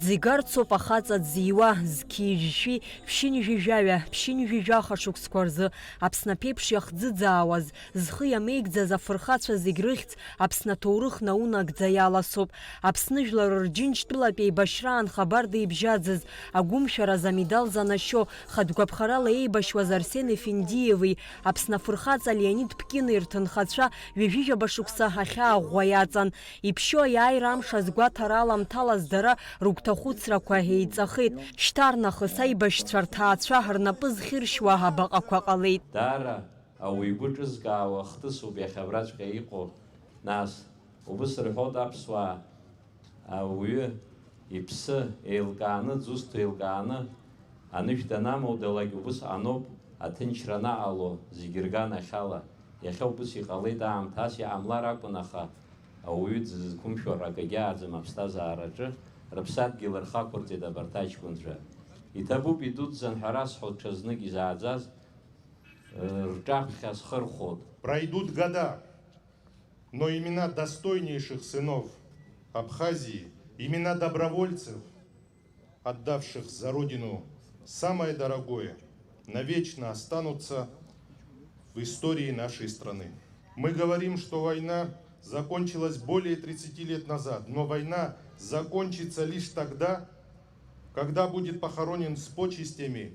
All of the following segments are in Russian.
Дзигарцоп ахаца дзиуа зқижши ԥшьынжәижәаҩа ԥшьынжәижәаха шықәсқәа рзы Аԥсны аԥеиԥш иахӡыӡаауаз зхы иамеигӡаз афырхацәа зегь рыхьӡ Аԥсны аҭоурых наунагӡа иаласоуп. Аԥсны жәлар рџьынџьтәылатә еибашьраан хабарда ибжьаӡыз агәымшәараз амедал занашьо хатәгәаԥхарала еибашьуаз Арсен Ефендиеви Аԥсны афырхаҵа Леонид Пкини рҭынхацәа ҩажәижәаба шықәса ахьааӷәӷәа иаҵан. Иԥшьо аиааира амш азгәаҭара аламҭалаз дара рыгәҭахәыцрақәа еиҵахеит. Шьҭарнахыс аибашьцәа рҭаацәа рнапы зхьыршьуа абаҟақәа ҟалеит. Даара ауаҩ игәы ҿызкаауа хҭысуп иахьа абраҵәҟьа иҟоу. Нас убыс рҳәоит аԥсуаа ауаҩы иԥсы еилкааны, дзусҭо еилкааны анышә данамоудалагь убыс аноуп аҭынчра анаҟало зегьы рганахьала. Иахьа убыс иҟалеит аамҭа, ас иаамлар акәын, аха ауаҩы дзызқәымшәо акагьы ааӡам аԥсҭазаараҿы. Рыԥсадгьыл рхақәырҵеит абарҭ аҷкәынцәа. Иҭабуп идуӡӡан ҳәа расҳәоит ҽазнык изааӡаз рҿаԥхьа зхырхәоит. Пройдут года, но имена достойнейших сынов Абхазии, имена добровольцев, отдавших за родину самое дорогое, навечно останутся в истории нашей страны. Мы говорим, что война закончилась более 30 лет назад, но война закончится лишь тогда, когда будет похоронен с почестями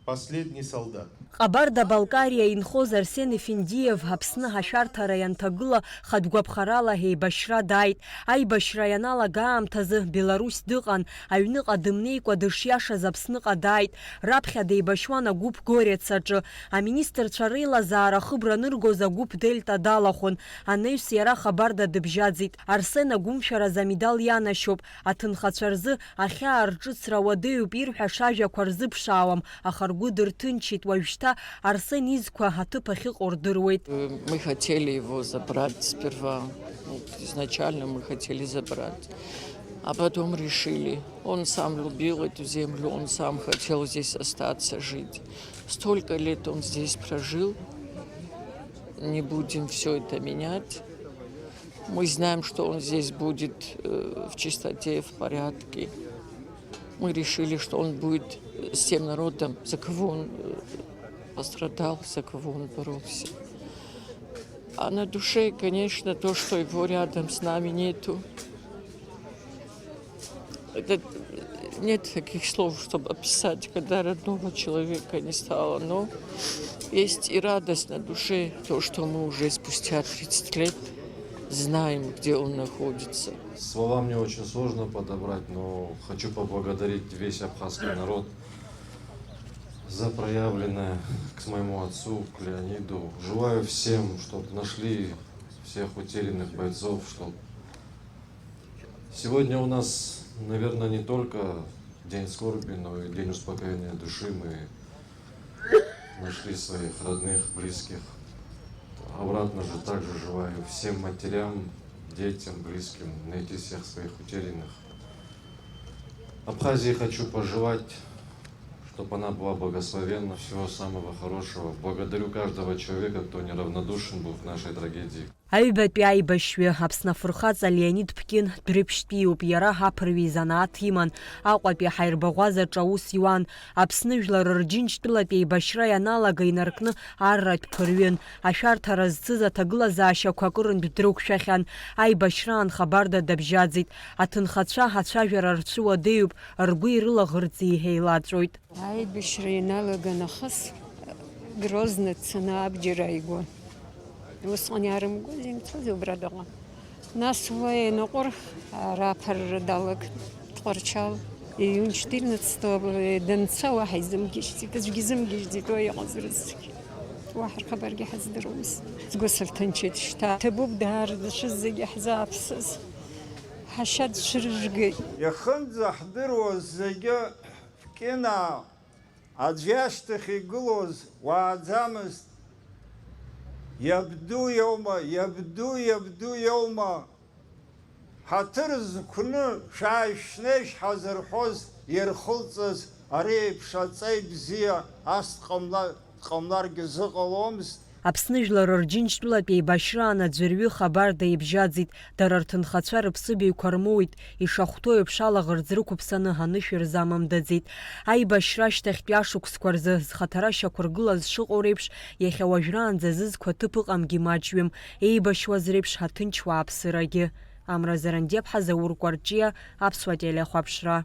последний солдат. Ҟабарда-Балкариа инхоз Арсен Ефендиев Аԥсны ҳашәарҭара ианҭагыла хатәгәаԥхарала еибашьра дааит. Аибашьра ианалага аамҭазы Беларусь дыҟан, аҩныҟа дымнеикәа дышиашаз Аԥсныҟа дааит. Раԥхьа деибашьуан агәыԥ Горец аҿы. Аминистрцәа реилазаара хыбра ныргоз агәыԥ Дельта далахәын. Анаҩс иара Хабарда дыбжьаӡит. Арсен агәымшәараз амедал ианашьоуп. Аҭынхацәа рзы ахьаа рҿыцра уадаҩуп ирҳәаша ажәақәа рзыԥшаауам, аха ргәы дырҭынчит. Уажәшьҭа Арсен изқәа аҭыԥ ахьыҟоу рдыруеит. Мы хотели его забрать сперва. Изначально мы хотели забрать. А потом решили. Он сам любил эту землю, он сам хотел здесь остаться, жить. Столько лет он здесь прожил. Не будем все это менять. Мы знаем, что он здесь будет в чистоте, в порядке. Мы решили, что он будет с тем народом, за кого он пострадал, за кого он боролся. А на душе, конечно, то, что его рядом с нами нету. Нет таких слов, чтобы описать, когда родного человека не стало. Но есть и радость на душе, то, что мы уже спустя 30 лет знаем, где он находится. Слова мне очень сложно подобрать, но хочу поблагодарить весь абхазский народ за проявленное к моему отцу, к Леониду. Желаю всем, чтобы нашли всех утерянных бойцов, чтобы сегодня у нас, наверное, не только день скорби, но и день успокоения души. Мы нашли своих родных, близких. Обратно же также желаю всем матерям, детям, близким найти всех своих утерянных. Абхазии хочу пожелать, чтобы она была благословенна, всего самого хорошего. Благодарю каждого человека, кто неравнодушен был в нашей трагедии. Аҩбатәи аибашьҩы Аԥсны афырхаҵа Леонид Пкин дәрыԥшьтәиуп. Иара ҳаԥырҩы изанааҭ иман. Аҟәатәи ҳаирбаӷәаз аҿы аус иуан. Аԥсны жәлар рџьынџьтәылатә еибашьра ианалага инаркны арратә ԥырҩын. Ашәарҭара зцыз аҭагылазаашьақәа акырынтә дрықәшәахьан. Аибашьраан Хабарда дабжьаӡит. Аҭынхацәа ҳацәажәара рцәуадаҩуп, ргәы ирылаӷырӡ еиҳеилаҵәоит. Аибашьра иналага нахыс Грозно дцаны абџьар ааигон. Усҟан иаарымгоз имцоз убра дыҟан. Нас военноҟәыр раԥыр далагт Тҟәарчал. Июнь 14 данца уаҳа изымгьежьӡеит, аӡәгьы изымгьежьӡеит уа иҟаз рызқьы. Уаҳа рхабаргьы ҳаздыруаз. Сгәы сырҭынчит шьҭа. Ҭабуп даара дшыз зегьы ҳзааԥсаз. Ҳашьа дшыржгеит. Иахынӡа ҳдыруаз зегьы Пкина аӡәы иашьҭахь игылоз уааӡамызт. Иабду иоума, иабду, иабду иоума. Ҳаҭыр зқәны шааишьнеишь ҳазырҳәоз ирхылҵыз ари еиԥш аҵеи бзиа ас дҟамларгьы зыҟаломызт. Аԥсны жәлар рџьынџьтәылатә еибашьра анаӡәырҩы хабарда ибжьаӡит, дара рҭынхацәа рыԥсыбаҩқәа рмоуит, ишахәҭоу еиԥш алаӷырӡ рықәыԥсаны анышә ирзамамдаӡеит. Аибашьра ашьҭахьтәи ашықәсқәа рзы зхаҭара шьақәыргылаз шыҟоу реиԥш, иахьа уажәраанӡа зызқәа ҭыԥ ыҟамгьы маҷҩым, еибашьуаз реиԥш ҳаҭынчуаа аԥсырагьы. Амра Зарандиаԥҳа, Заур Кәарҷиа, Аԥсуа телеахәаԥшра.